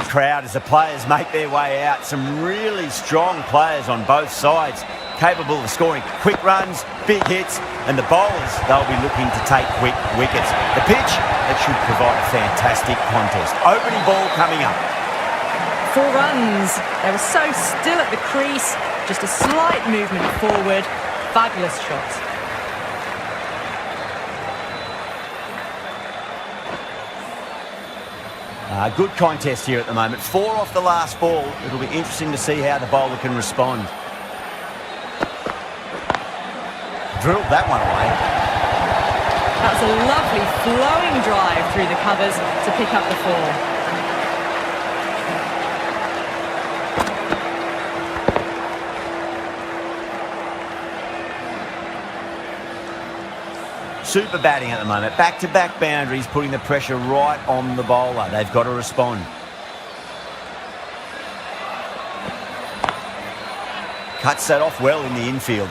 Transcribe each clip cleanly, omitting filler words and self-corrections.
crowd as the players make their way out. Some really strong players on both sides, capable of scoring quick runs, big hits, and the bowlers, they'll be looking to take quick wickets. The pitch, that should provide a fantastic contest. Opening ball coming up. 4 runs. They were so still at the crease, just a slight movement forward. Fabulous shot. Good contest here at the moment. 4 off the last ball. It'll be interesting to see how the bowler can respond. Drilled that one away. That was a lovely flowing drive through the covers to pick up the 4. Super batting at the moment. Back-to-back boundaries, putting the pressure right on the bowler. They've got to respond. Cuts that off well in the infield.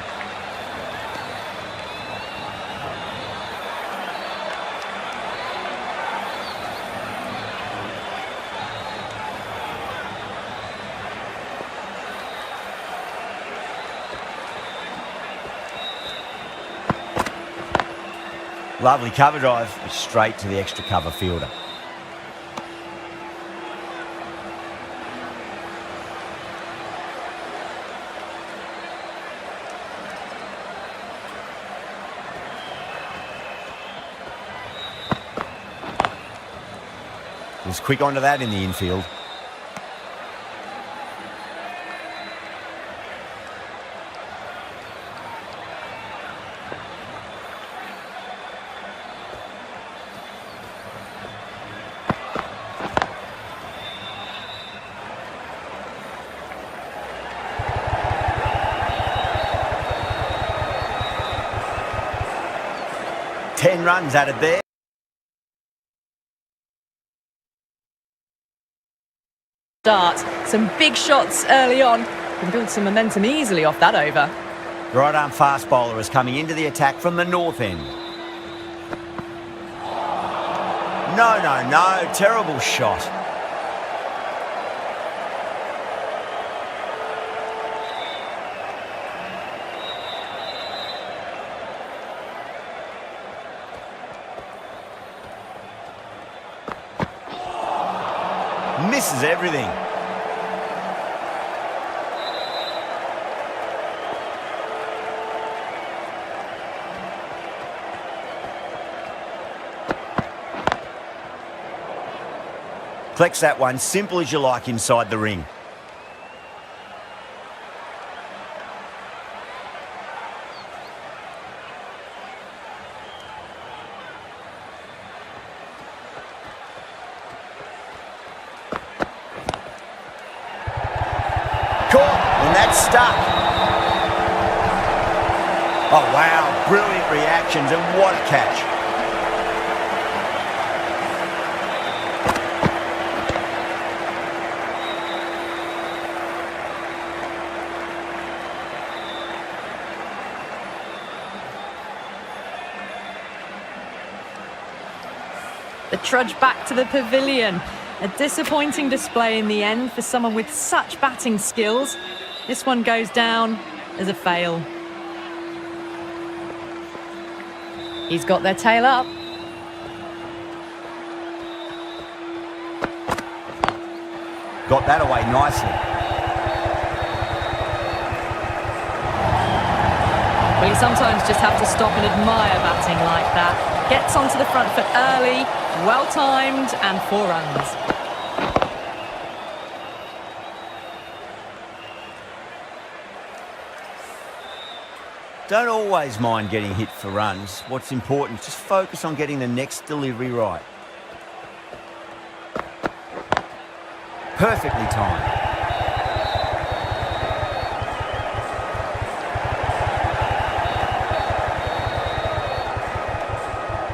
Lovely cover drive, straight to the extra cover fielder. Was quick onto that in the infield. Ten runs added there. Start. Some big shots early on. Can build some momentum easily off that over. Right arm fast bowler is coming into the attack from the north end. No. Terrible shot. Misses everything. Collects that one, simple as you like, inside the ring. And that's stuck. Oh, wow. Brilliant reactions, and what a catch. The trudge back to the pavilion. A disappointing display in the end for someone with such batting skills. This one goes down as a fail. He's got their tail up. Got that away nicely. Well, you sometimes just have to stop and admire batting like that. Gets onto the front foot early, well-timed, and 4 runs. Don't always mind getting hit for runs. What's important is just focus on getting the next delivery right. Perfectly timed.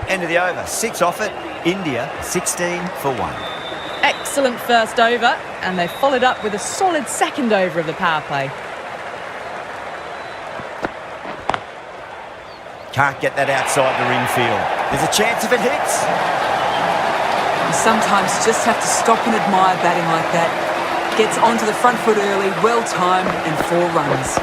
End of the over. 6 off it. India 16 for 1. Excellent first over, and they followed up with a solid second over of the power play. Can't get that outside the ring field. There's a chance if it hits. You sometimes just have to stop and admire batting like that. Gets onto the front foot early, well timed, and 4 runs.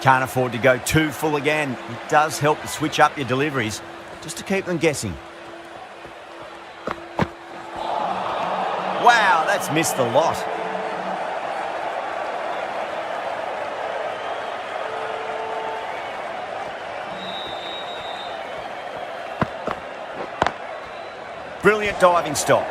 Can't afford to go too full again. It does help to switch up your deliveries, just to keep them guessing. Wow, that's missed the lot. Brilliant diving stop.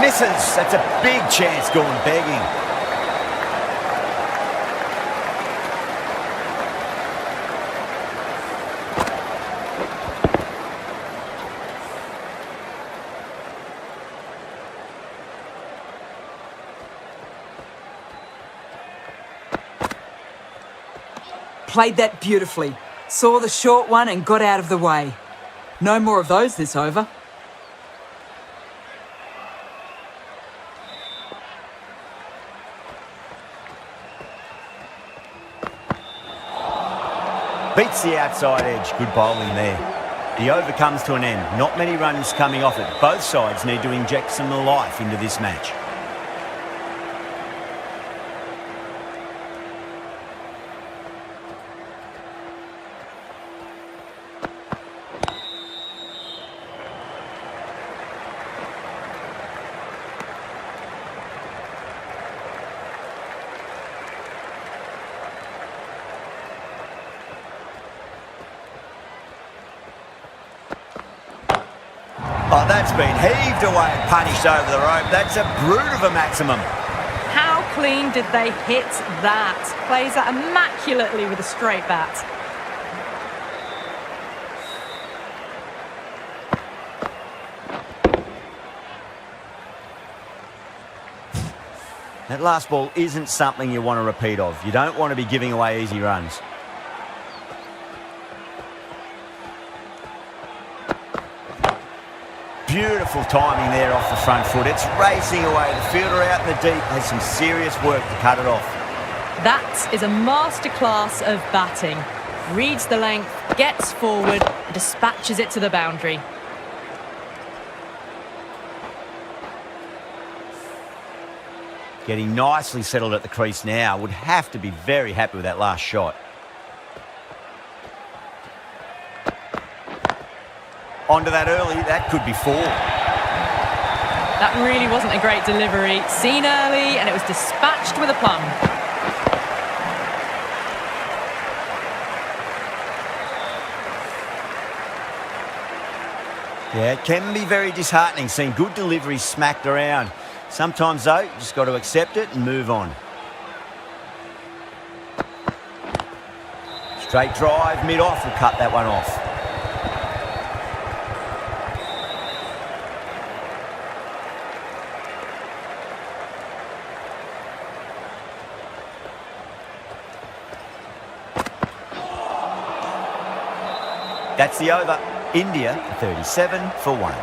Misses. That's a big chance going begging. Played that beautifully. Saw the short one and got out of the way. No more of those this over. Beats the outside edge. Good bowling there. The over comes to an end. Not many runs coming off it. Both sides need to inject some life into this match. Oh, that's been heaved away and punished over the rope. That's a brute of a maximum. How clean did they hit that? Plays that immaculately with a straight bat. That last ball isn't something you want to repeat of. You don't want to be giving away easy runs. Beautiful timing there off the front foot. It's racing away. The fielder out in the deep has some serious work to cut it off. That is a masterclass of batting. Reads the length, gets forward, and dispatches it to the boundary. Getting nicely settled at the crease now. Would have to be very happy with that last shot. Onto that early, that could be 4. That really wasn't a great delivery. Seen early, and it was dispatched with a plum. Yeah, it can be very disheartening seeing good deliveries smacked around. Sometimes, though, you just got to accept it and move on. Straight drive, mid-off will cut that one off. That's the over. India 37 for 1.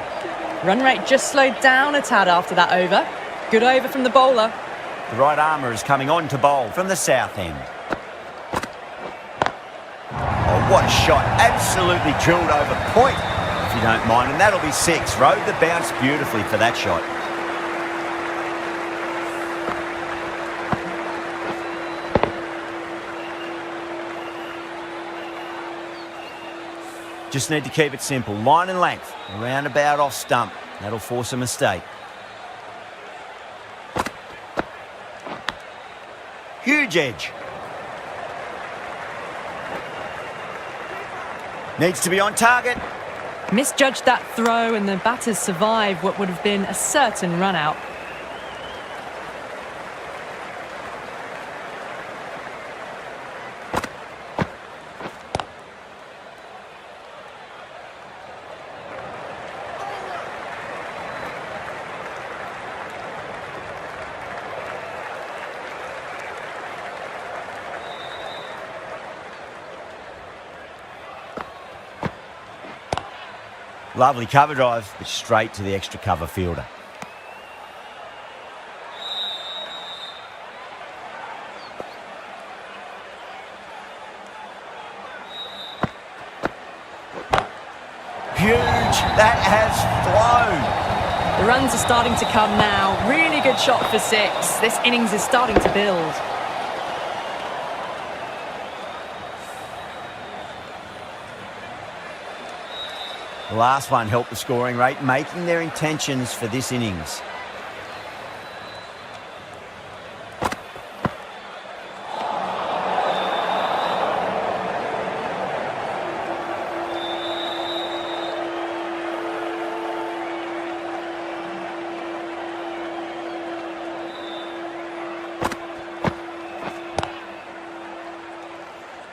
Run rate just slowed down a tad after that over. Good over from the bowler. The right armour is coming on to bowl from the south end. Oh, what a shot. Absolutely drilled over point, if you don't mind. And that'll be 6. Rode the bounce beautifully for that shot. Just need to keep it simple. Line and length. Around about off stump. That'll force a mistake. Huge edge. Needs to be on target. Misjudged that throw, and the batters survived what would have been a certain run-out. Lovely cover drive, but straight to the extra cover fielder. Huge. That has flown. The runs are starting to come now. Really good shot for 6. This innings is starting to build. The last one helped the scoring rate, making their intentions for this innings.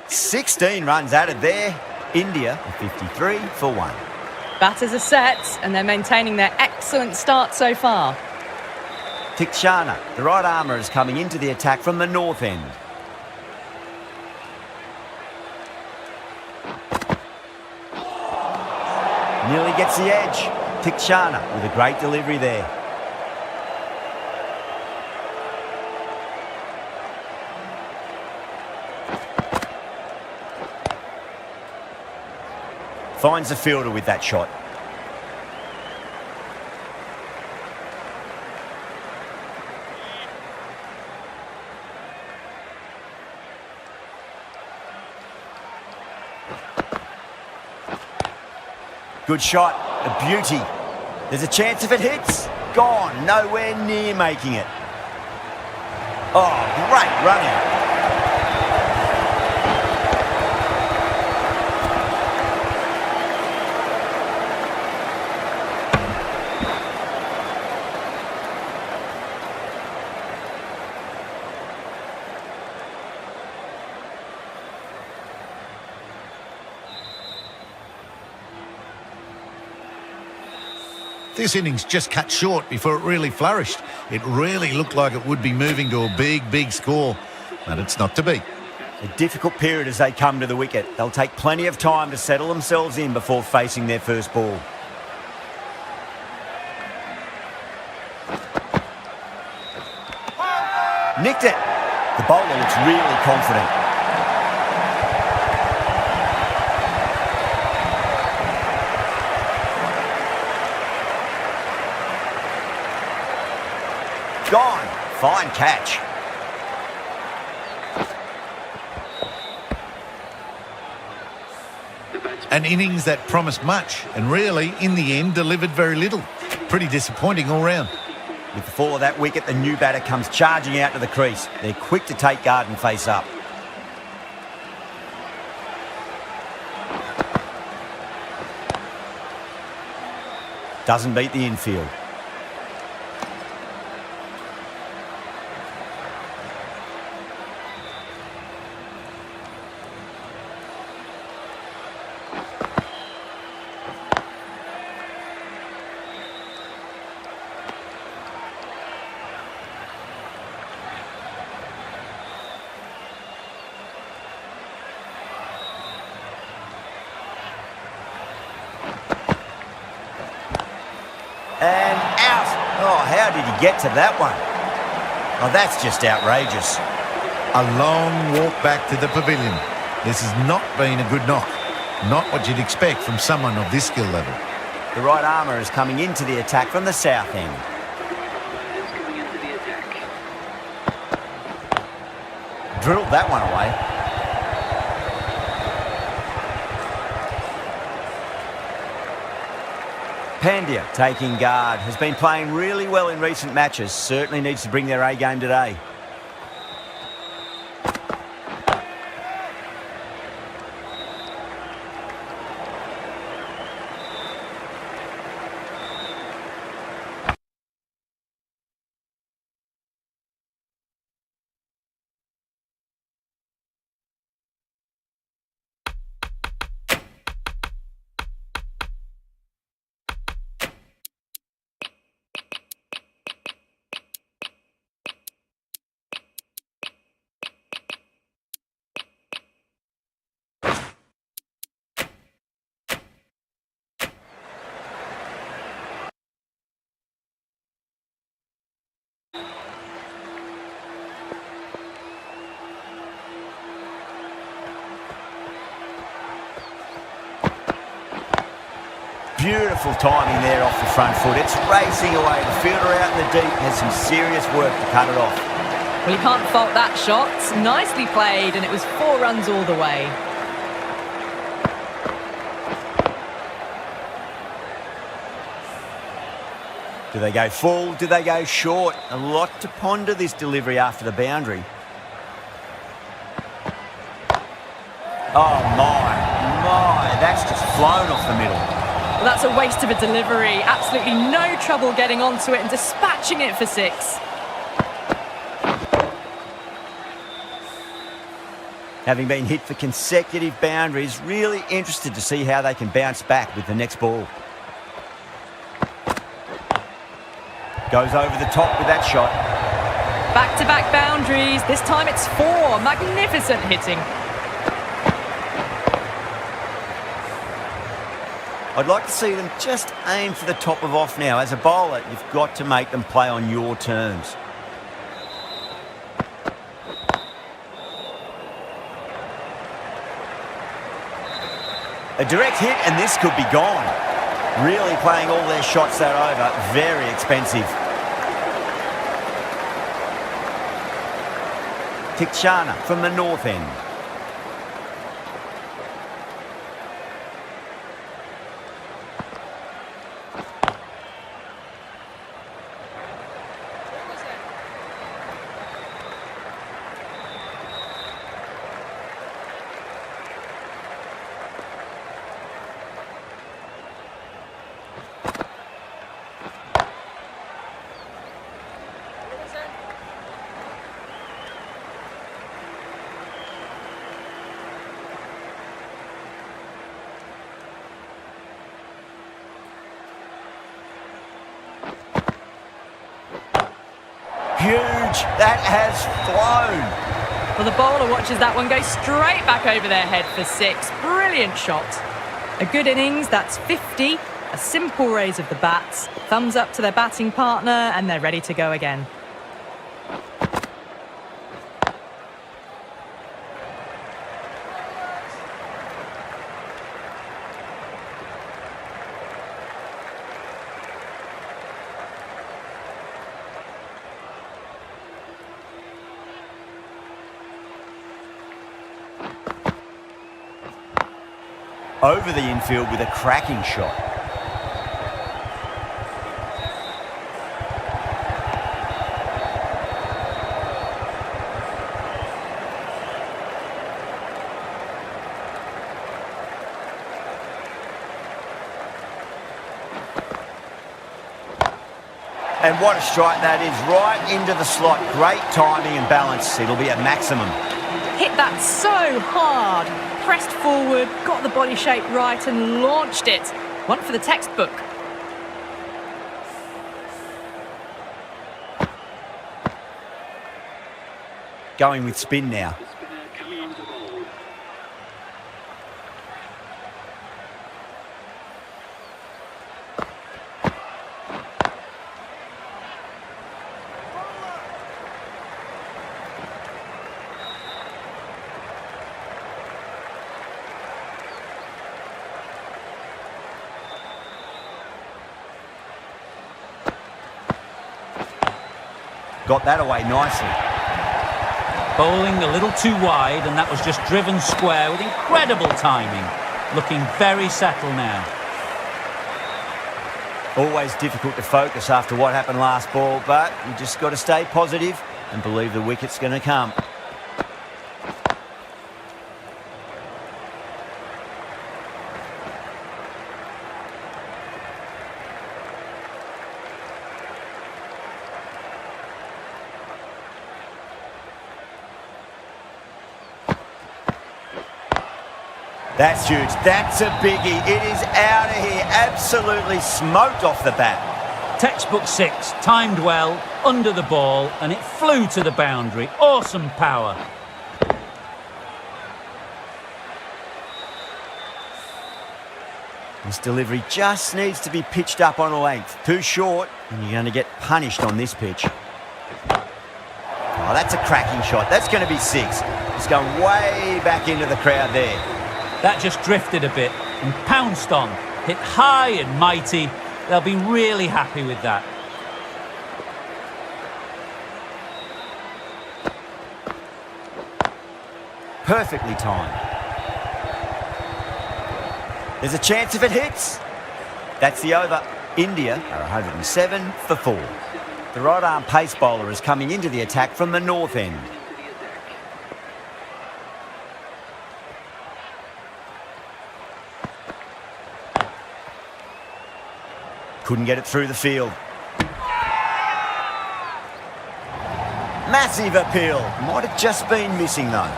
"16 runs added there. India 53 for 1. Batters are set and they're maintaining their excellent start so far. Tikshana, the right armour, is coming into the attack from the north end. Nearly gets the edge. Tikshana with a great delivery there. Finds the fielder with that shot. Good shot, a beauty. There's a chance if it hits. Gone, nowhere near making it. Oh, great run out. This innings just cut short before it really flourished. It really looked like it would be moving to a big, big score, but it's not to be. A difficult period as they come to the wicket. They'll take plenty of time to settle themselves in before facing their first ball. Nicked it. The bowler looks really confident. Gone. Fine catch. An innings that promised much and really, in the end, delivered very little. Pretty disappointing all round. With the fall of that wicket, the new batter comes charging out to the crease. They're quick to take guard and face up. Doesn't beat the infield. And out. Oh, how did he get to that one? Oh, that's just outrageous. A long walk back to the pavilion. This has not been a good knock. Not what you'd expect from someone of this skill level. The right armour is coming into the attack from the south end. Drilled that one away. Pandya taking guard, has been playing really well in recent matches, certainly needs to bring their A game today. Beautiful timing there off the front foot. It's racing away. The fielder out in the deep has some serious work to cut it off. Well, you can't fault that shot. Nicely played, and it was 4 runs all the way. Do they go full? Do they go short? A lot to ponder this delivery after the boundary. Oh, my, that's just flown off the middle. Well, that's a waste of a delivery. Absolutely no trouble getting onto it and dispatching it for 6. Having been hit for consecutive boundaries, really interested to see how they can bounce back with the next ball. Goes over the top with that shot. Back-to-back boundaries. This time it's 4. Magnificent hitting. I'd like to see them just aim for the top of off now. As a bowler, you've got to make them play on your terms. A direct hit and this could be gone. Really playing all their shots that over. Very expensive. Tikshana from the north end. Huge. That has flown. Well, the bowler watches that one go straight back over their head for 6. Brilliant shot. A good innings, that's 50. A simple raise of the bats. Thumbs up to their batting partner, and they're ready to go again. Over the infield with a cracking shot. And what a strike that is, right into the slot. Great timing and balance. It'll be at maximum. Hit that so hard. Pressed forward, got the body shape right and launched it. One for the textbook. Going with spin now. Got that away nicely. Bowling a little too wide, and that was just driven square with incredible timing. Looking very settled now. Always difficult to focus after what happened last ball, but you just got to stay positive and believe the wicket's going to come. That's huge. That's a biggie. It is out of here. Absolutely smoked off the bat. Textbook 6, timed well, under the ball, and it flew to the boundary. Awesome power. This delivery just needs to be pitched up on a length. Too short, and you're going to get punished on this pitch. Oh, that's a cracking shot. That's going to be 6. It's going way back into the crowd there. That just drifted a bit and pounced on. Hit high and mighty. They'll be really happy with that. Perfectly timed. There's a chance if it hits. That's the over. India are 107 for 4. The right-arm pace bowler is coming into the attack from the north end. Couldn't get it through the field. Massive appeal. Might have just been missing though.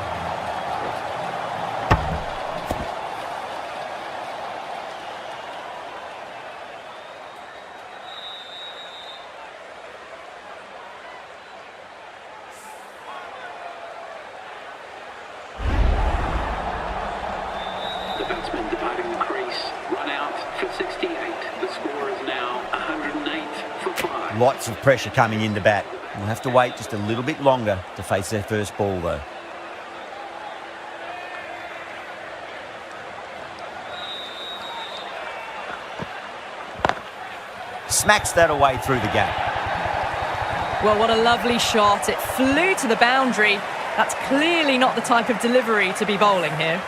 The batsman departing the crease, run out for 68. The score is now 108 for 5. Lots of pressure coming in to bat. We'll have to wait just a little bit longer to face their first ball though. Smacks that away through the gap. Well, what a lovely shot. It flew to the boundary. That's clearly not the type of delivery to be bowling here.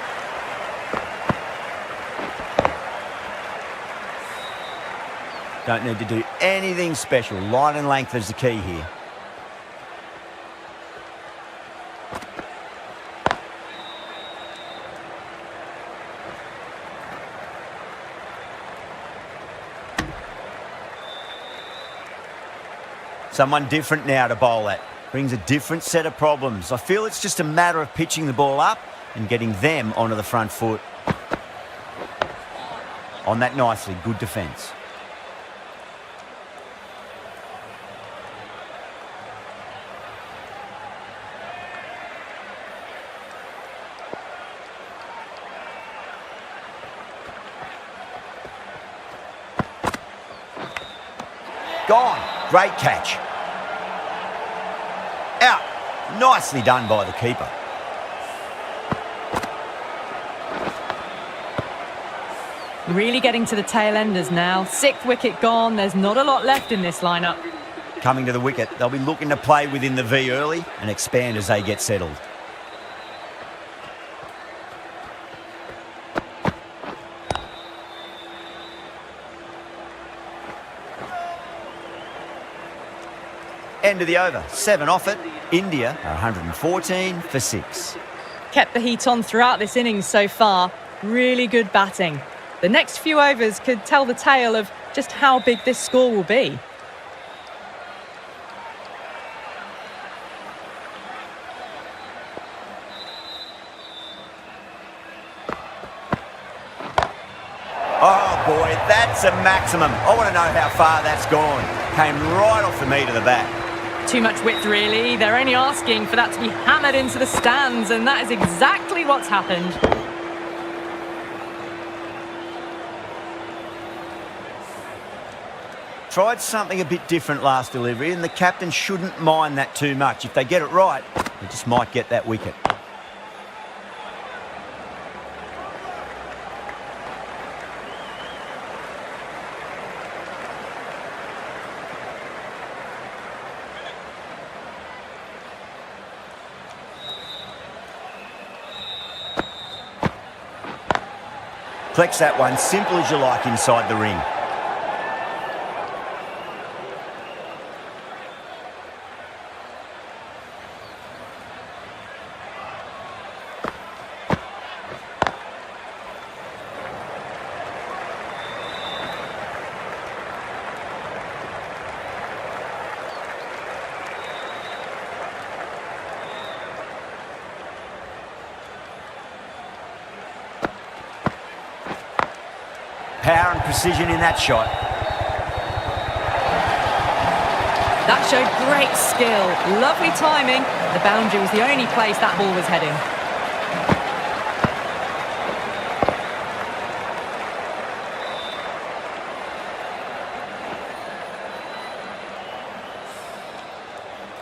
Don't need to do anything special. Line and length is the key here. Someone different now to bowl at. Brings a different set of problems. I feel it's just a matter of pitching the ball up and getting them onto the front foot. On that nicely, good defence. Gone. Great catch. Out. Nicely done by the keeper. Really getting to the tail enders now. 6th wicket gone. There's not a lot left in this lineup. Coming to the wicket, they'll be looking to play within the V early and expand as they get settled. End of the over. 7 off it. India are 114 for 6. Kept the heat on throughout this innings so far. Really good batting. The next few overs could tell the tale of just how big this score will be. Oh boy, that's a maximum. I want to know how far that's gone. Came right off the meat of the bat. Too much width, really. They're only asking for that to be hammered into the stands, and that is exactly what's happened. Tried something a bit different last delivery, and the captain shouldn't mind that too much. If they get it right, they just might get that wicket. Flex that one, simple as you like inside the ring. Power and precision in that shot. That showed great skill. Lovely timing. The boundary was the only place that ball was heading.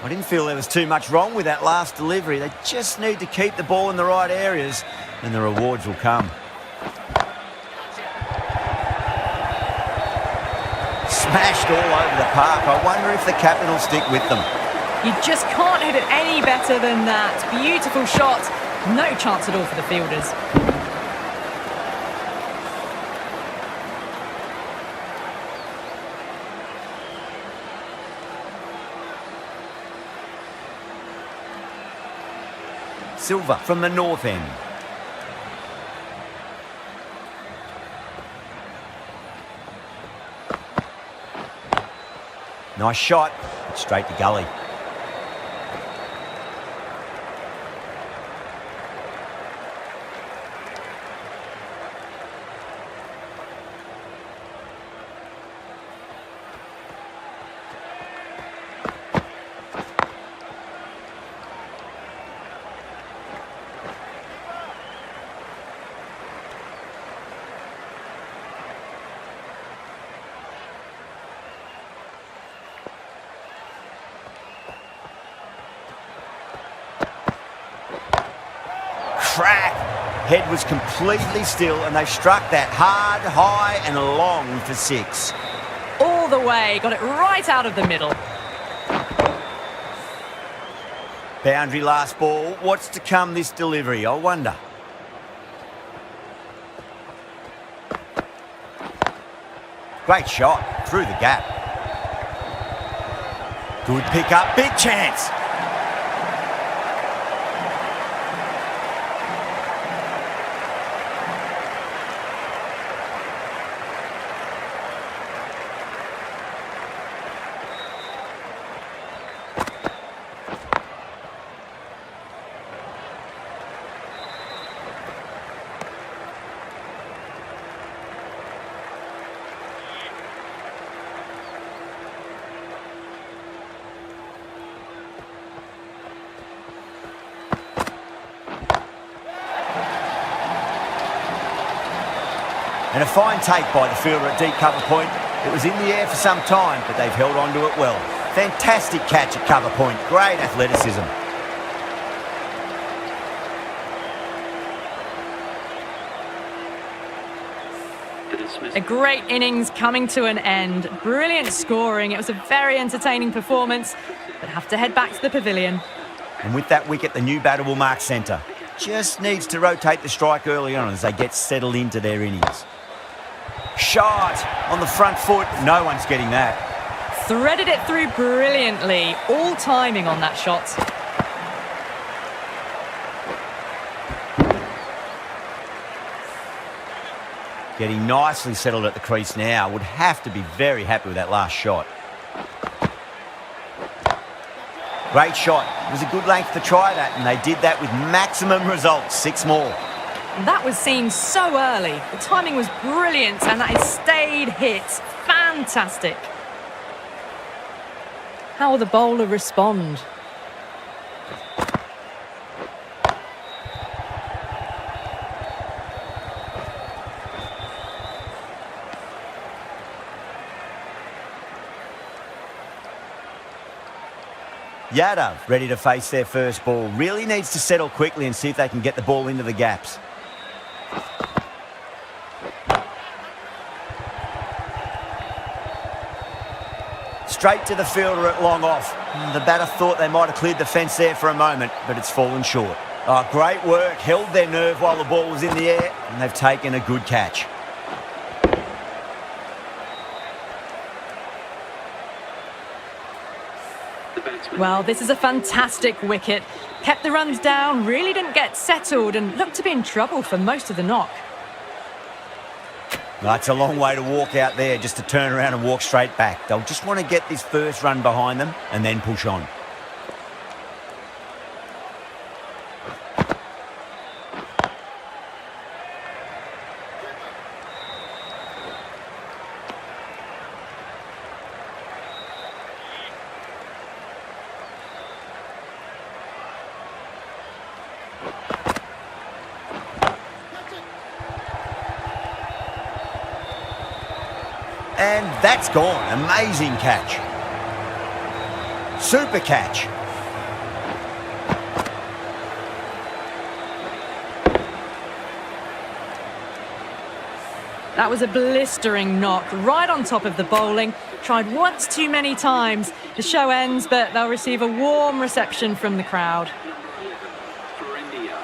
I didn't feel there was too much wrong with that last delivery. They just need to keep the ball in the right areas and the rewards will come. all over the park. I wonder if the captain will stick with them. You just can't hit it any better than that. Beautiful shot. No chance at all for the fielders. Silva from the north end. Nice shot. Straight to gully. Crack! Head was completely still and they struck that hard, high and long for 6. All the way. Got it right out of the middle. Boundary last ball. What's to come this delivery, I wonder? Great shot. Through the gap. Good pick up. Big chance. And a fine take by the fielder at deep cover point. It was in the air for some time, but they've held on to it well. Fantastic catch at cover point. Great athleticism. A great innings coming to an end. Brilliant scoring. It was a very entertaining performance, but have to head back to the pavilion. And with that wicket, the new batter will mark centre. Just needs to rotate the strike early on as they get settled into their innings. Shot on the front foot. No one's getting that. Threaded it through brilliantly. All timing on that shot. Getting nicely settled at the crease now. Would have to be very happy with that last shot. Great shot. It was a good length to try that, and they did that with maximum results. 6 more. That was seen so early. The timing was brilliant, and that is stayed hit. Fantastic. How will the bowler respond? Yadav ready to face their first ball. Really needs to settle quickly and see if they can get the ball into the gaps. Straight to the fielder at long off. The batter thought they might have cleared the fence there for a moment, but it's fallen short. Oh, great work. Held their nerve while the ball was in the air, and they've taken a good catch. Well, this is a fantastic wicket. Kept the runs down, really didn't get settled, and looked to be in trouble for most of the knock. That's a long way to walk out there just to turn around and walk straight back. They'll just want to get this first run behind them and then push on. And that's gone. Amazing catch. Super catch. That was a blistering knock right on top of the bowling. Tried once too many times. The show ends, but they'll receive a warm reception from the crowd. For India.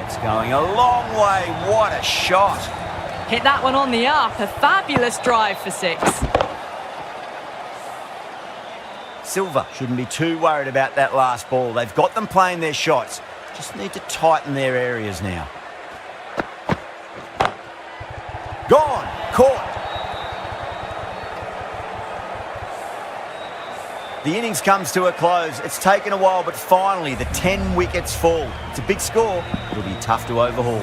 It's going a long way. What a shot. Hit that one on the up. A fabulous drive for 6. Silva shouldn't be too worried about that last ball. They've got them playing their shots. Just need to tighten their areas now. Gone. Caught. The innings comes to a close. It's taken a while, but finally the 10 wickets fall. It's a big score. It'll be tough to overhaul.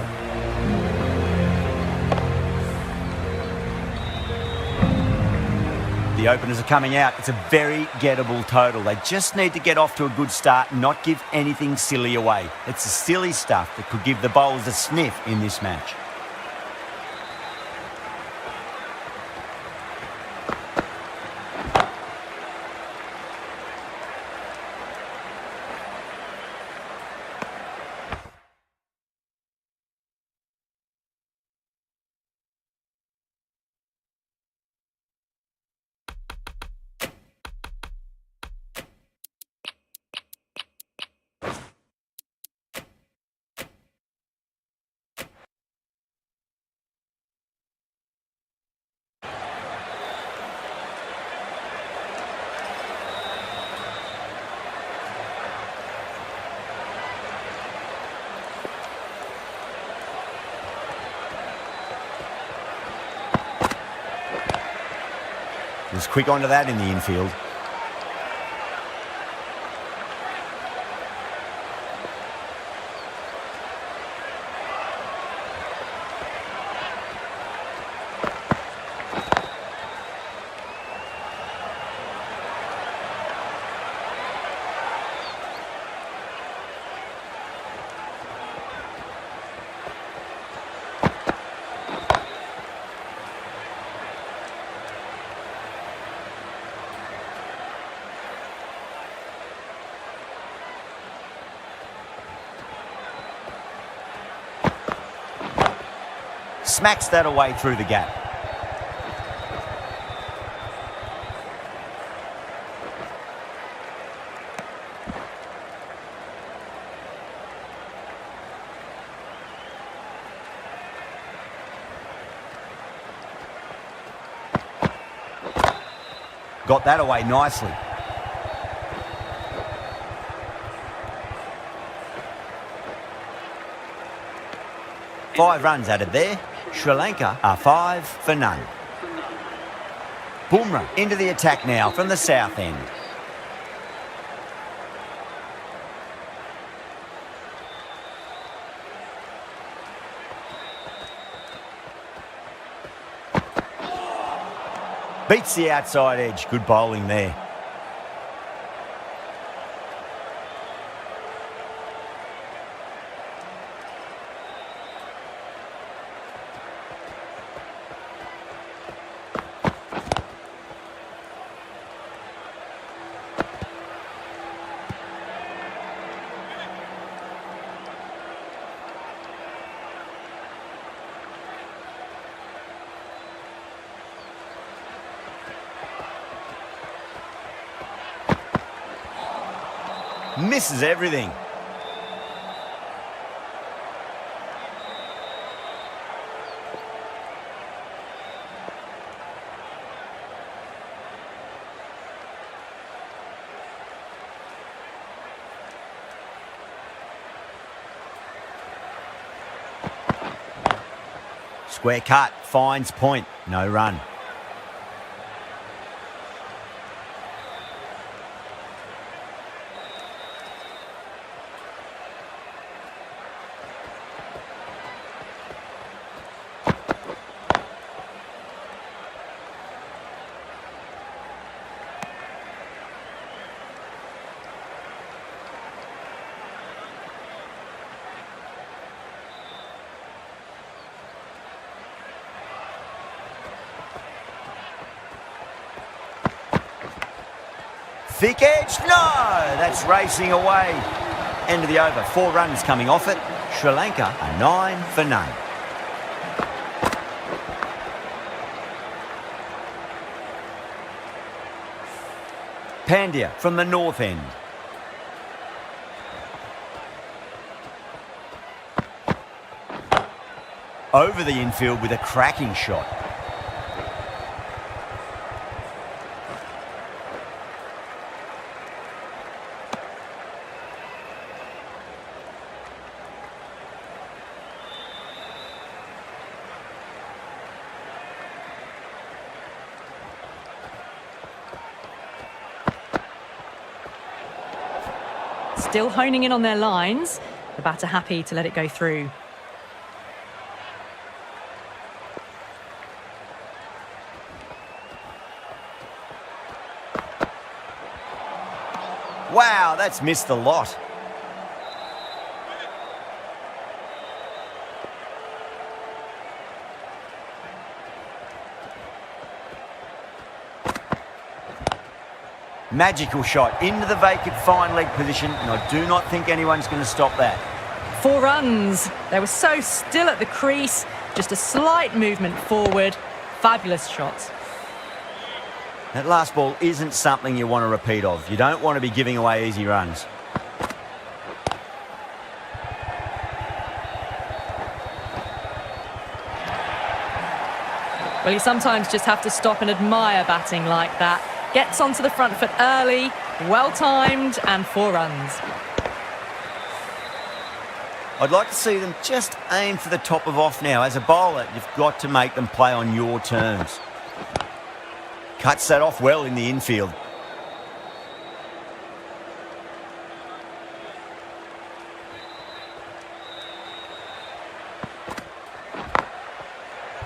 The openers are coming out. It's a very gettable total. They just need to get off to a good start and not give anything silly away. It's the silly stuff that could give the bowlers a sniff in this match. Was quick onto that in the infield. Smacks that away through the gap. Got that away nicely. Five runs added there. Sri Lanka are 5 for none. Bumrah into the attack now from the south end. Beats the outside edge. Good bowling there. Misses everything. Square cut, finds point, no run. thick edge. No, that's racing away. End of the over. 4 runs coming off it. Sri Lanka are 9 for none. Pandya from the north end. Over the infield with a cracking shot. Still honing in on their lines. The batter happy to let it go through. Wow, that's missed a lot. Magical shot into the vacant fine leg position, and I do not think anyone's going to stop that. 4 runs. They were so still at the crease. Just a slight movement forward. Fabulous shot. That last ball isn't something you want to repeat of. You don't want to be giving away easy runs. Well, you sometimes just have to stop and admire batting like that. Gets onto the front foot early, well-timed, and 4 runs. I'd like to see them just aim for the top of off now. As a bowler, you've got to make them play on your terms. Cuts that off well in the infield.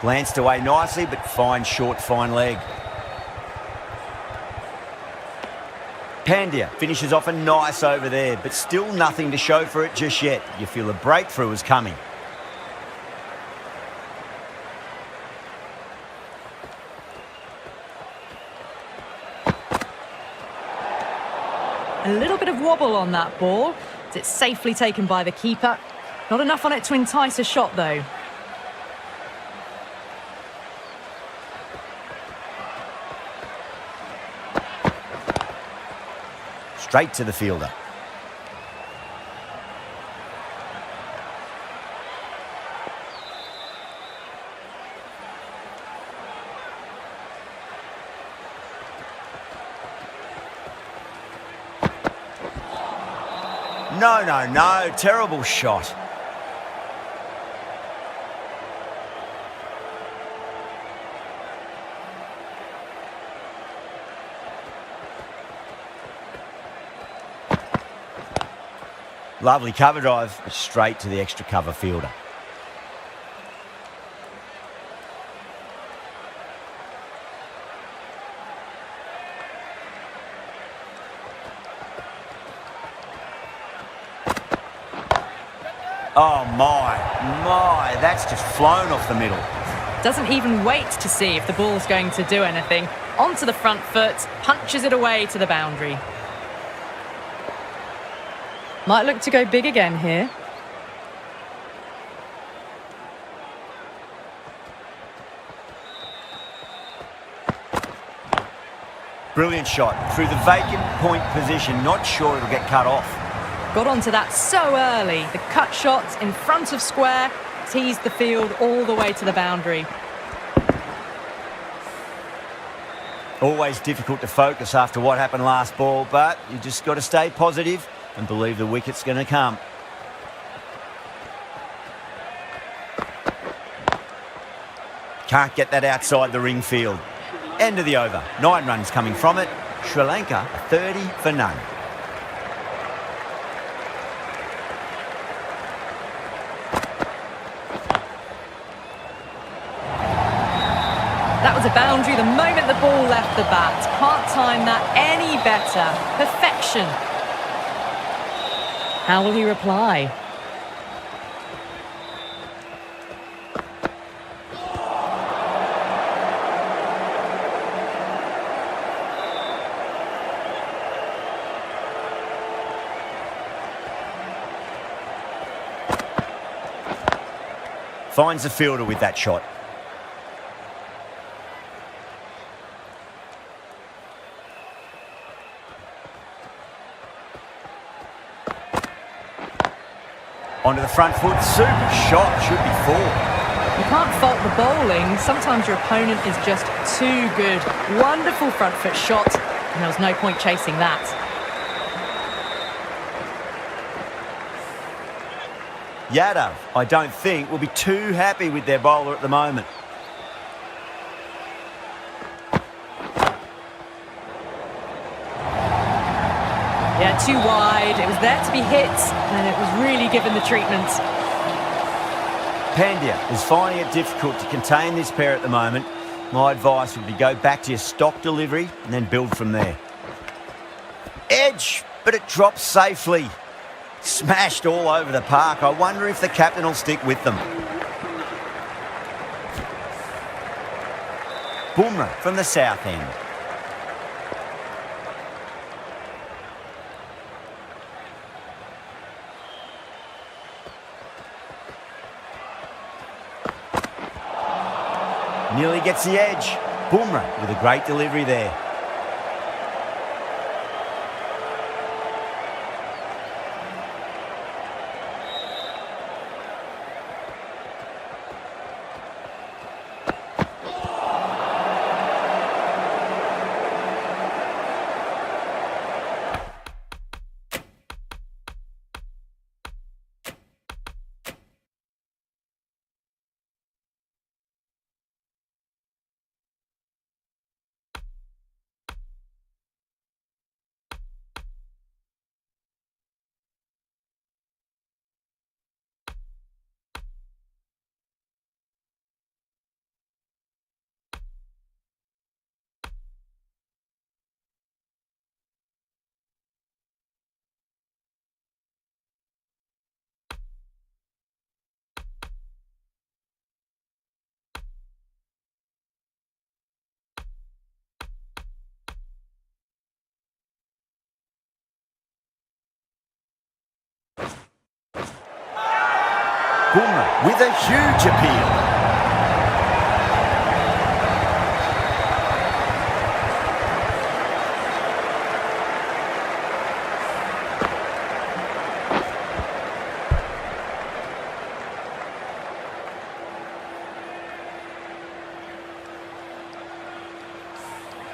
Glanced away nicely, but fine short, fine leg. Pandya finishes off a nice over there, but still nothing to show for it just yet. You feel a breakthrough is coming. A little bit of wobble on that ball. It's safely taken by the keeper. Not enough on it to entice a shot, though. Straight to the fielder. No. Terrible shot. Lovely cover drive, straight to the extra cover fielder. Oh my, that's just flown off the middle. Doesn't even wait to see if the ball's going to do anything. Onto the front foot, punches it away to the boundary. Might look to go big again here. Brilliant shot through the vacant point position. Not sure it'll get cut off. Got onto that so early. The cut shot in front of square teased the field all the way to the boundary. Always difficult to focus after what happened last ball, but you just got to stay positive and believe the wicket's going to come. Can't get that outside the ring field. End of the over. 9 runs coming from it. Sri Lanka 30 for none. That was a boundary the moment the ball left the bat. Can't time that any better. Perfection. How will he reply? Finds the fielder with that shot. Onto the front foot. Super shot. Should be 4. You can't fault the bowling. Sometimes your opponent is just too good. Wonderful front foot shot, and there was no point chasing that. Yadav, I don't think, will be too happy with their bowler at the moment. Yeah, too wide. It was there to be hit, and it was really given the treatment. Pandya is finding it difficult to contain this pair at the moment. My advice would be go back to your stock delivery and then build from there. Edge, but it drops safely. Smashed all over the park. I wonder if the captain will stick with them. Bumrah from the south end. Nearly gets the edge. Bumrah with a great delivery there. Bumrah with a huge appeal.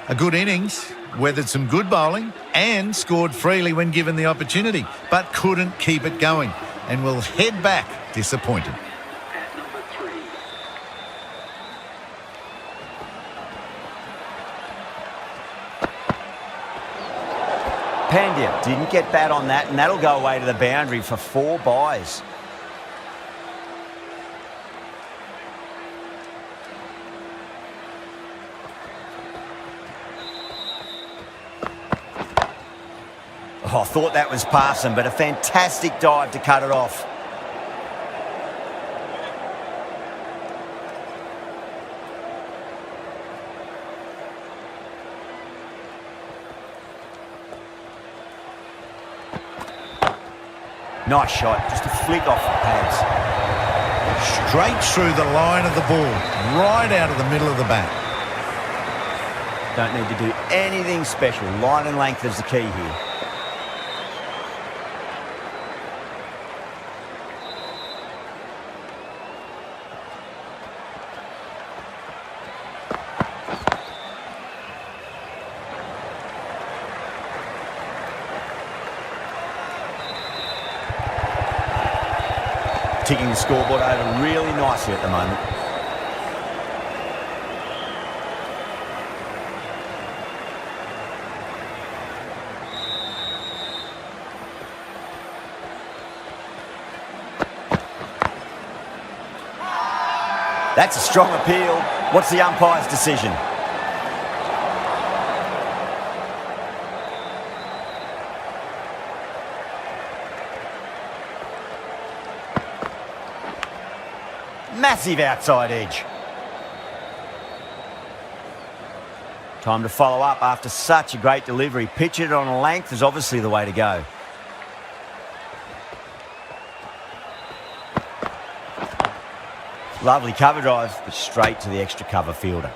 A good innings, weathered some good bowling and scored freely when given the opportunity, but couldn't keep it going and will head back disappointed. At number 3. Pandya didn't get bat on that, and that'll go away to the boundary for 4 byes. Oh, I thought that was passing, but a fantastic dive to cut it off. Nice shot, just a flick off the pads. Straight through the line of the ball, right out of the middle of the bat. Don't need to do anything special. Line and length is the key here. Ticking the scoreboard over really nicely at the moment. That's a strong appeal. What's the umpire's decision? Massive outside edge. Time to follow up after such a great delivery. Pitch it on a length is obviously the way to go. Lovely cover drive, but straight to the extra cover fielder.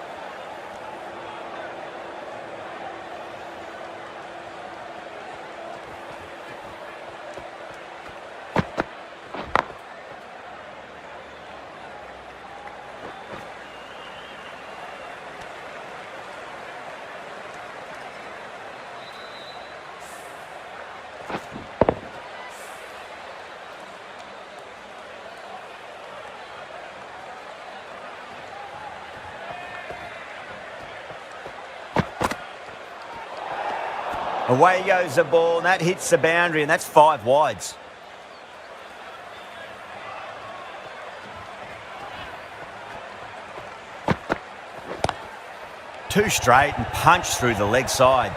Away goes the ball, and that hits the boundary, and that's 5 wides. Two straight and punch through the leg side.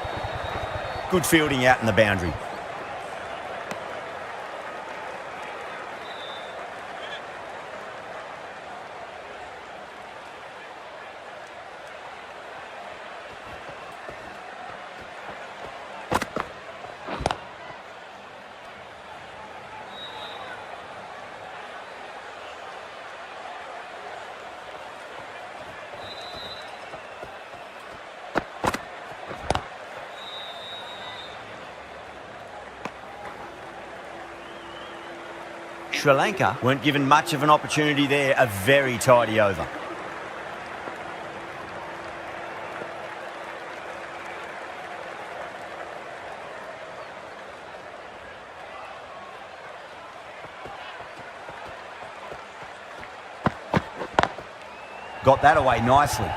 Good fielding out in the boundary. Sri Lanka weren't given much of an opportunity there. A very tidy over. Got that away nicely.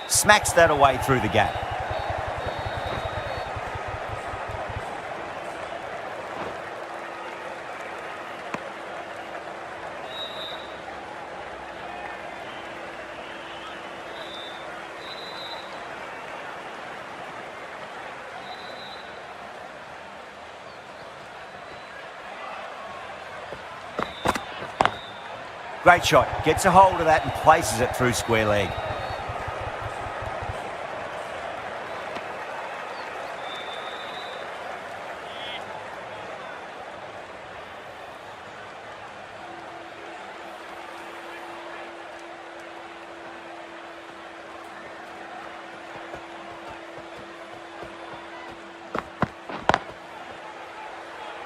Smacks that away through the gap. Great shot. Gets a hold of that and places it through square leg.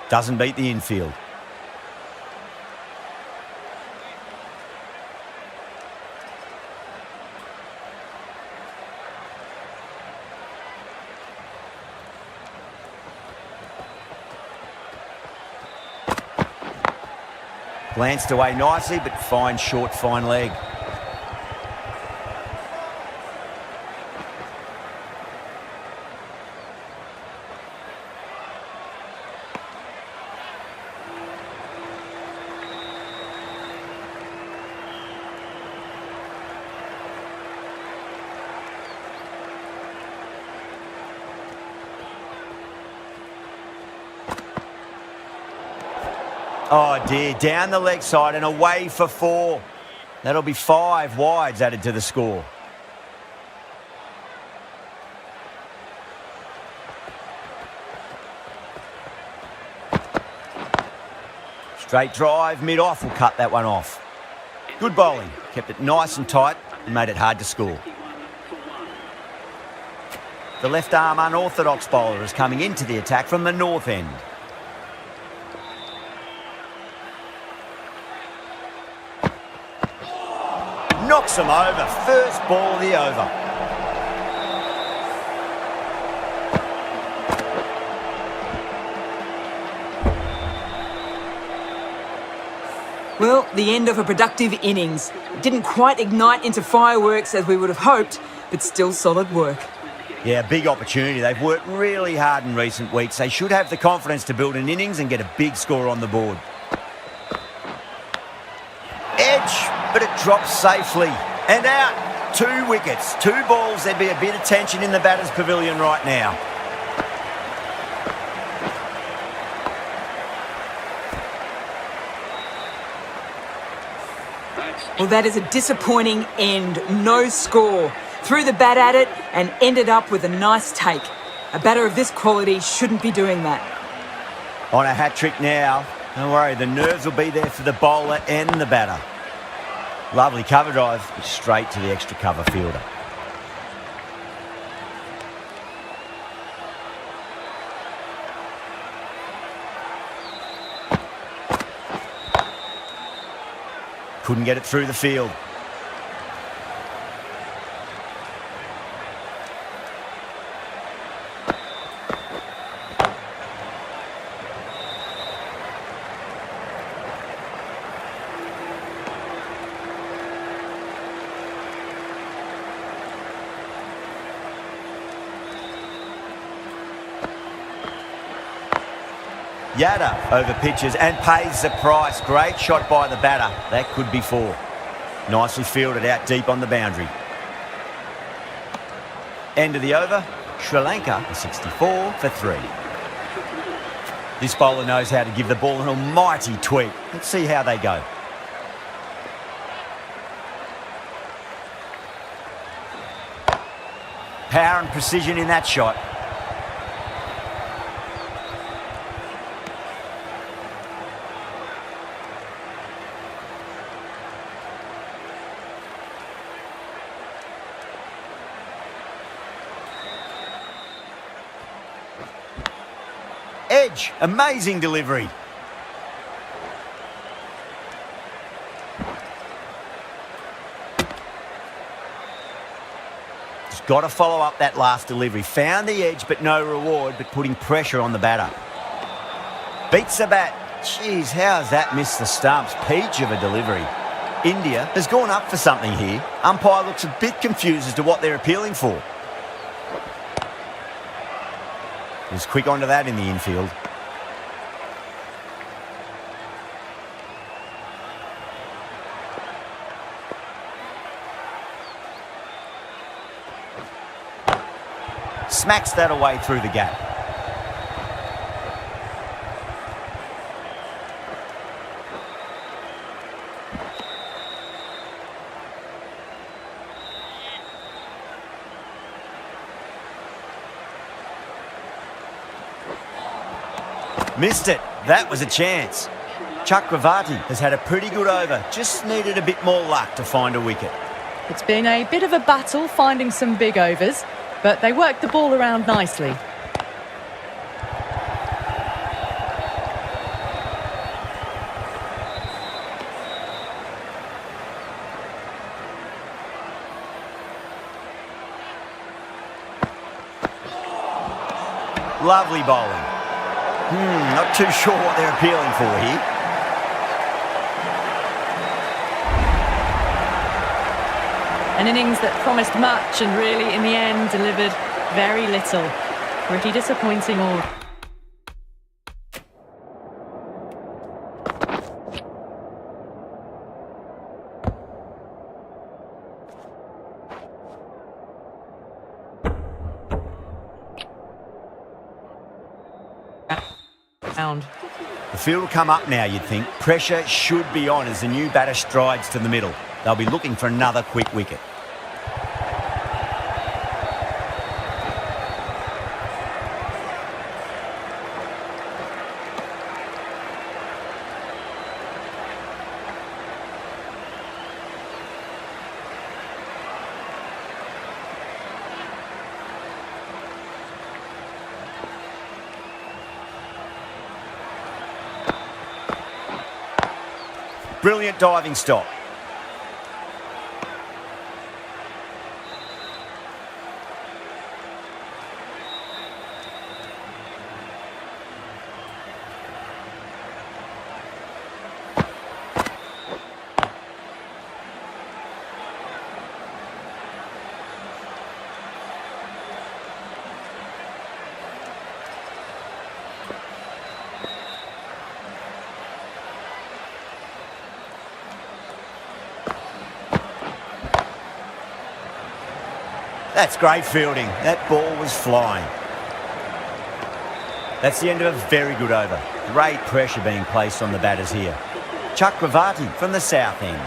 Doesn't beat the infield. Glanced away nicely, but fine short, fine leg. Oh dear, down the leg side and away for 4. That'll be 5 wides added to the score. Straight drive, mid-off will cut that one off. Good bowling, kept it nice and tight and made it hard to score. The left-arm unorthodox bowler is coming into the attack from the north end. Knocks them over. First ball of the over. Well, the end of a productive innings. It didn't quite ignite into fireworks as we would have hoped, but still solid work. Yeah, big opportunity. They've worked really hard in recent weeks. They should have the confidence to build an innings and get a big score on the board. Edge, but it drops safely. And out. 2 wickets, 2 balls. There'd be a bit of tension in the batter's pavilion right now. Well, that is a disappointing end. No score. Threw the bat at it and ended up with a nice take. A batter of this quality shouldn't be doing that. On a hat-trick now. Don't worry, the nerves will be there for the bowler and the batter. Lovely cover drive, straight to the extra cover fielder. Couldn't get it through the field. Yada over pitches and pays the price. Great shot by the batter. That could be four. Nicely fielded out deep on the boundary. End of the over. Sri Lanka 64 for 3. This bowler knows how to give the ball an almighty tweak. Let's see how they go. Power and precision in that shot. Edge, amazing delivery. Just got to follow up that last delivery. Found the edge, but no reward, but putting pressure on the batter. Beats the bat. Jeez, how has that missed the stumps? Peach of a delivery. India has gone up for something here. Umpire looks a bit confused as to what they're appealing for. Was quick onto that in the infield. Smacks that away through the gap. Missed it. That was a chance. Chakravarti has had a pretty good over. Just needed a bit more luck to find a wicket. It's been a bit of a battle finding some big overs, but they worked the ball around nicely. Lovely bowling. Not too sure what they're appealing for here. An innings that promised much and really, in the end, delivered very little. Pretty disappointing all. The field will come up now, you'd think. Pressure should be on as the new batter strides to the middle. They'll be looking for another quick wicket. Brilliant diving stop. That's great fielding. That ball was flying. That's the end of a very good over. Great pressure being placed on the batters here. Chakravarti from the south end.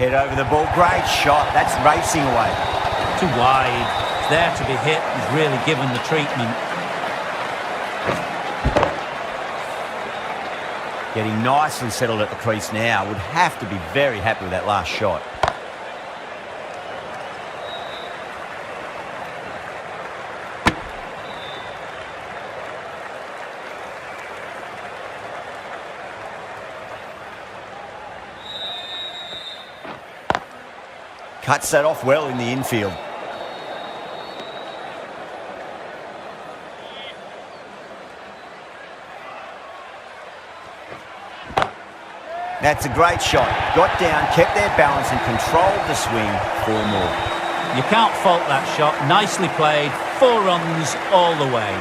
Head over the ball. Great shot. That's racing away. Too wide. It's there to be hit. He's really given the treatment. Getting nicely settled at the crease now. Would have to be very happy with that last shot. Cuts that off well in the infield. That's a great shot. Got down, kept their balance and controlled the swing for more. You can't fault that shot. Nicely played. 4 runs all the way.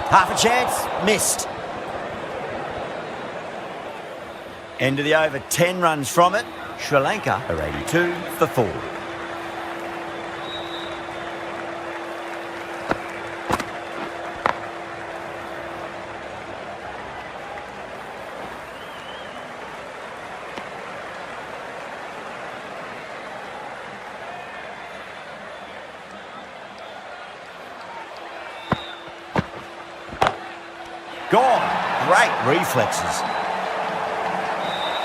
Half a chance, missed. End of the over, 10 runs from it. Sri Lanka are 82 for 4. Gone. Great reflexes.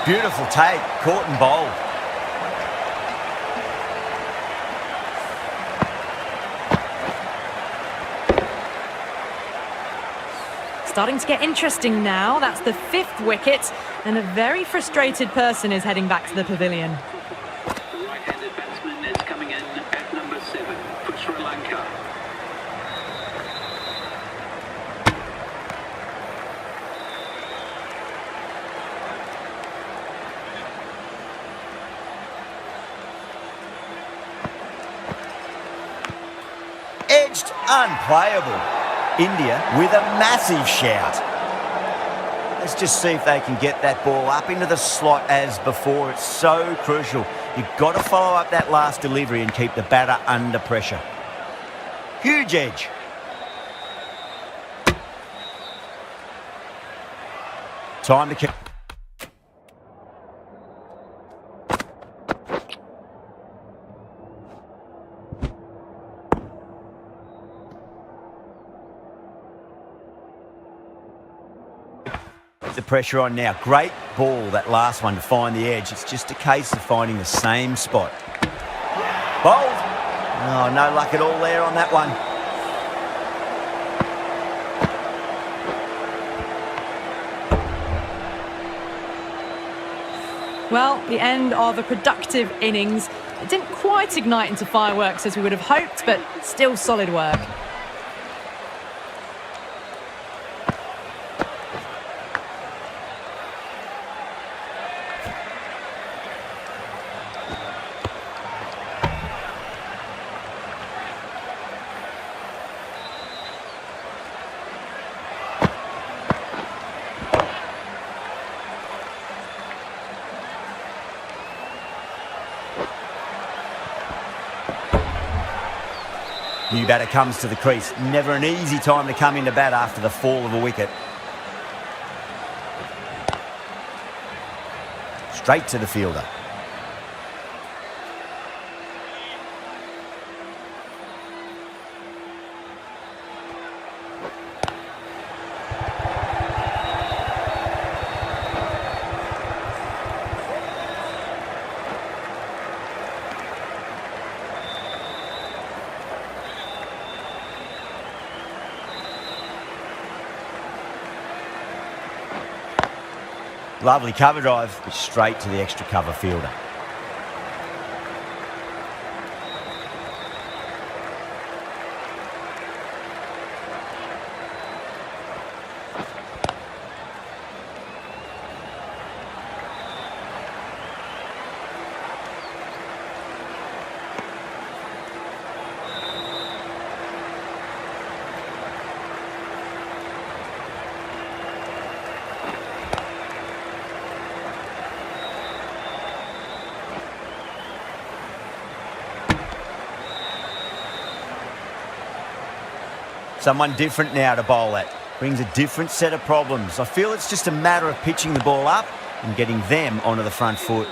Beautiful take. Caught and bowled. Starting to get interesting now. That's the 5th wicket, and a very frustrated person is heading back to the pavilion. The right-handed batsman is coming in at number 7 for Sri Lanka. Edged, unplayable. India with a massive shout. Let's just see if they can get that ball up into the slot as before. It's so crucial. You've got to follow up that last delivery and keep the batter under pressure. Huge edge. Time to kick. The pressure on now. Great ball, that last one, to find the edge. It's just a case of finding the same spot. Bowled. Oh, no luck at all there on that one. Well, the end of a productive innings. It didn't quite ignite into fireworks as we would have hoped, but still solid work. New batter comes to the crease. Never an easy time to come into bat after the fall of a wicket. Straight to the fielder. Lovely cover drive, but straight to the extra cover fielder. Someone different now to bowl at. brings a different set of problems. I feel it's just a matter of pitching the ball up and getting them onto the front foot.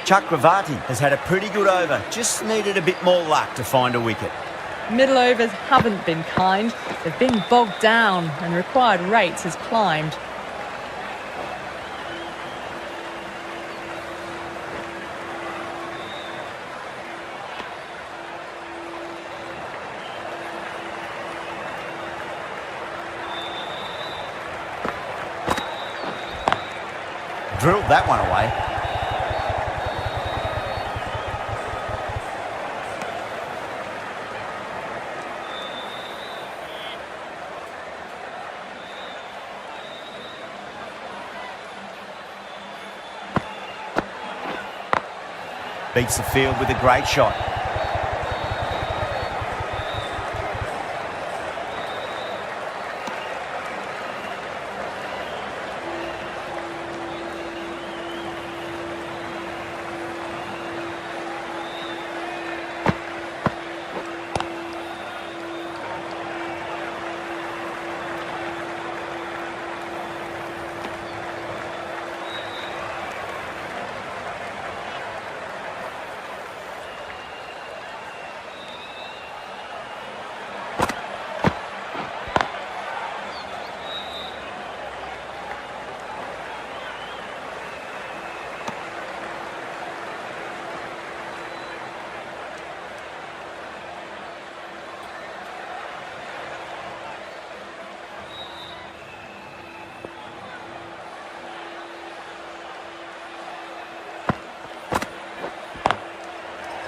Chakravarti has had a pretty good over, just needed a bit more luck to find a wicket. Middle overs haven't been kind. They've been bogged down and required rates has climbed. Drilled that one away. Beats the field with a great shot.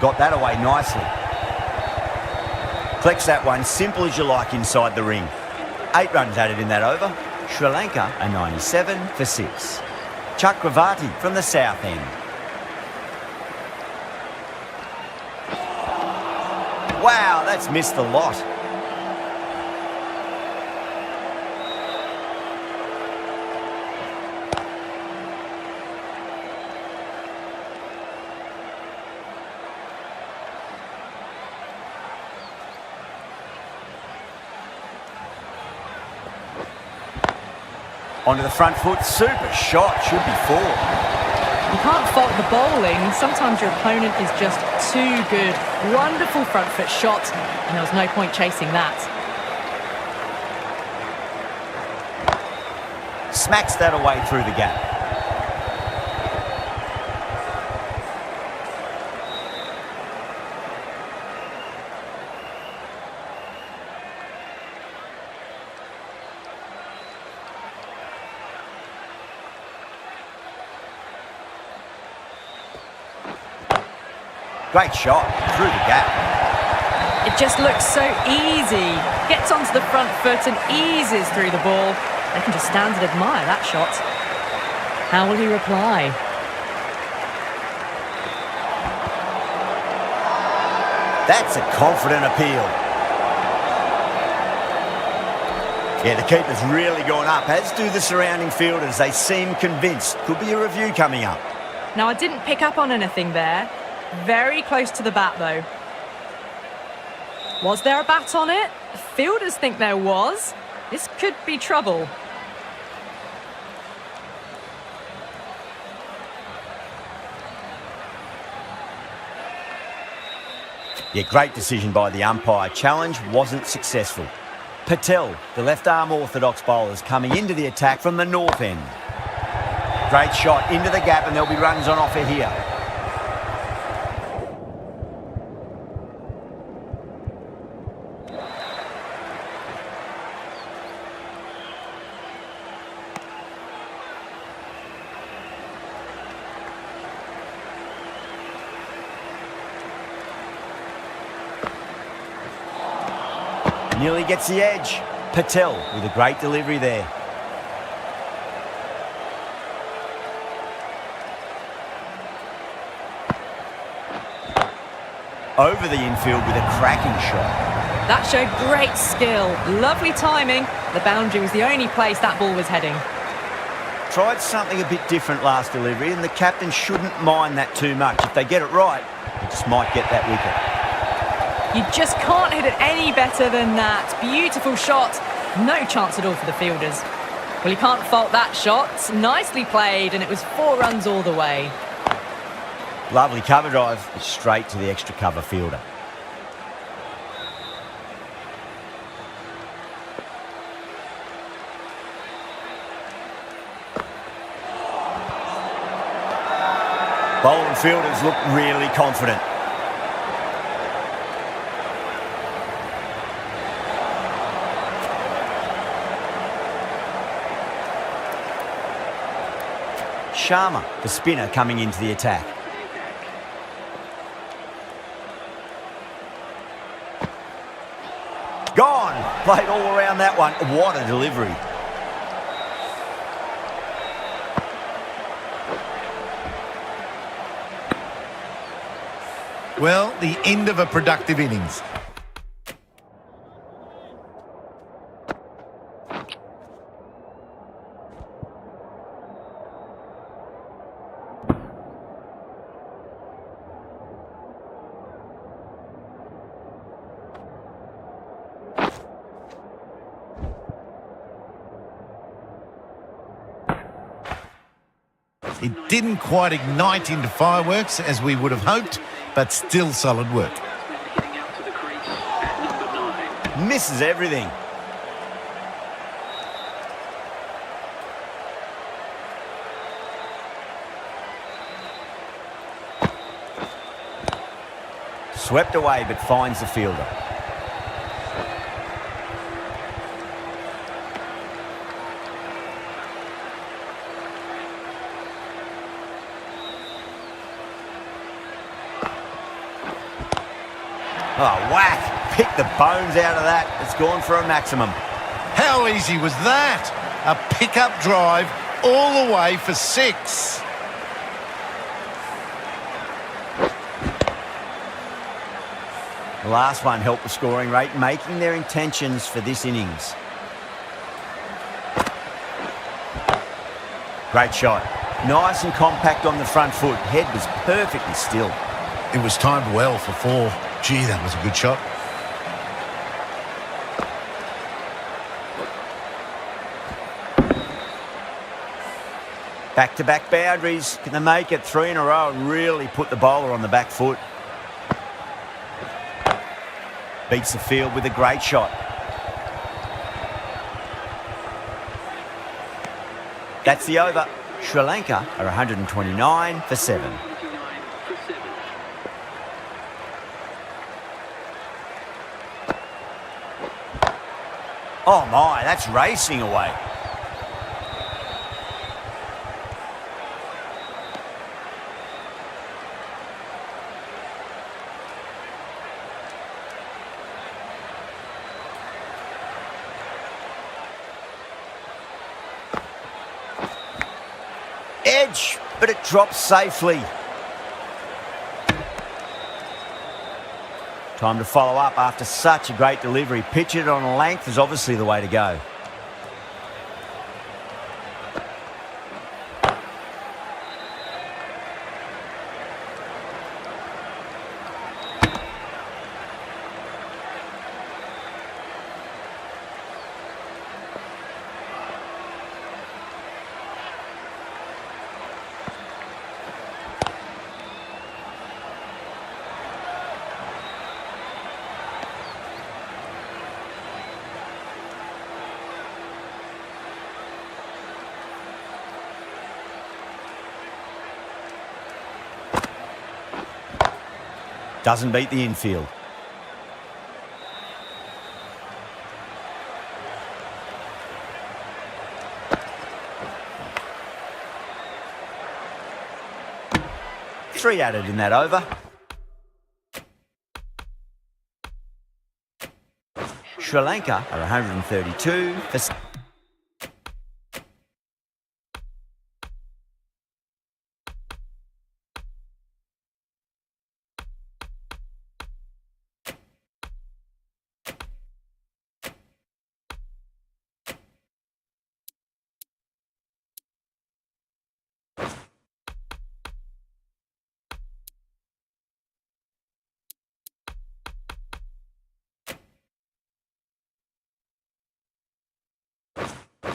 Got that away nicely. Collects that one, simple as you like, inside the ring. 8 runs added in that over. Sri Lanka a 97 for 6. Chakravarti from the south end. Wow, that's missed the lot. Onto the front foot, super shot, should be 4. You can't fault the bowling. Sometimes your opponent is just too good. Wonderful front foot shot, and there was no point chasing that. Smacks that away through the gap. Great shot through the gap. It just looks so easy. Gets onto the front foot and eases through the ball. They can just stand and admire that shot. How will he reply? That's a confident appeal. Yeah, the keeper's really gone up, as do the surrounding fielders. They seem convinced. Could be a review coming up. Now, I didn't pick up on anything there. Very close to the bat, though. Was there a bat on it? Fielders think there was. This could be trouble. Yeah, great decision by the umpire. Challenge wasn't successful. Patel, the left-arm orthodox bowler, is coming into the attack from the north end. Great shot into the gap, and there'll be runs on offer here. Nearly gets the edge. Patel with a great delivery there. Over the infield with a cracking shot. That showed great skill. Lovely timing. The boundary was the only place that ball was heading. Tried something a bit different last delivery, and the captain shouldn't mind that too much. If they get it right, they just might get that wicket. You just can't hit it any better than that. Beautiful shot. No chance at all for the fielders. Well, you can't fault that shot. Nicely played, and it was 4 runs all the way. Lovely cover drive, straight to the extra cover fielder. Bowling fielders look really confident. Sharma, the spinner, coming into the attack. Gone! Played all around that one. What a delivery. Well, the end of a productive innings. It didn't quite ignite into fireworks as we would have hoped, but still solid work. Getting out to the crease at number 9. Misses everything. Swept away, but finds the fielder. Oh, whack! Pick the bones out of that. It's gone for a maximum. How easy was that? A pickup drive all the way for 6. The last one helped the scoring rate, making their intentions for this innings. Great shot. Nice and compact on the front foot. Head was perfectly still. It was timed well for 4. Gee, that was a good shot. Back-to-back boundaries. Can they make it 3 in a row and really put the bowler on the back foot? Beats the field with a great shot. That's the over. Sri Lanka are 129 for 7. 29 for 7. Oh my, that's racing away. Edge, but it drops safely. Time to follow up after such a great delivery. Pitch it on a length is obviously the way to go. Doesn't beat the infield. Three added in that over. Sri Lanka are 132 for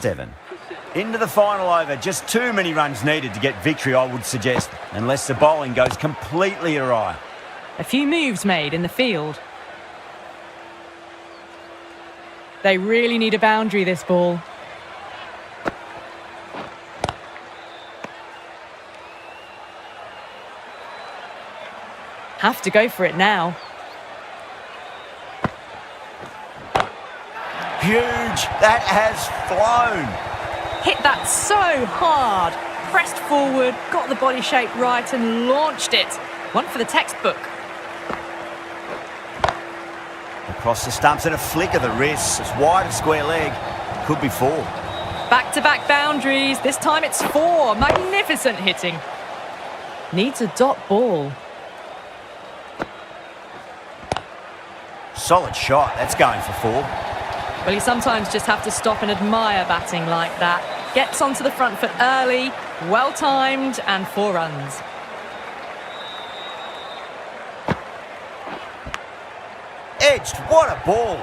7. Into the final over, just too many runs needed to get victory, I would suggest, unless the bowling goes completely awry. A few moves made in the field. They really need a boundary, this ball. Have to go for it now. Huge. That has flown. Hit that so hard. Pressed forward, got the body shape right and launched it. One for the textbook. Across the stumps and a flick of the wrist. It's wide of square leg. Could be 4. Back-to-back boundaries. This time it's 4. Magnificent hitting. Needs a dot ball. Solid shot. That's going for 4. Well, you sometimes just have to stop and admire batting like that. Gets onto the front foot early, well-timed, and 4 runs. Edged. What a ball.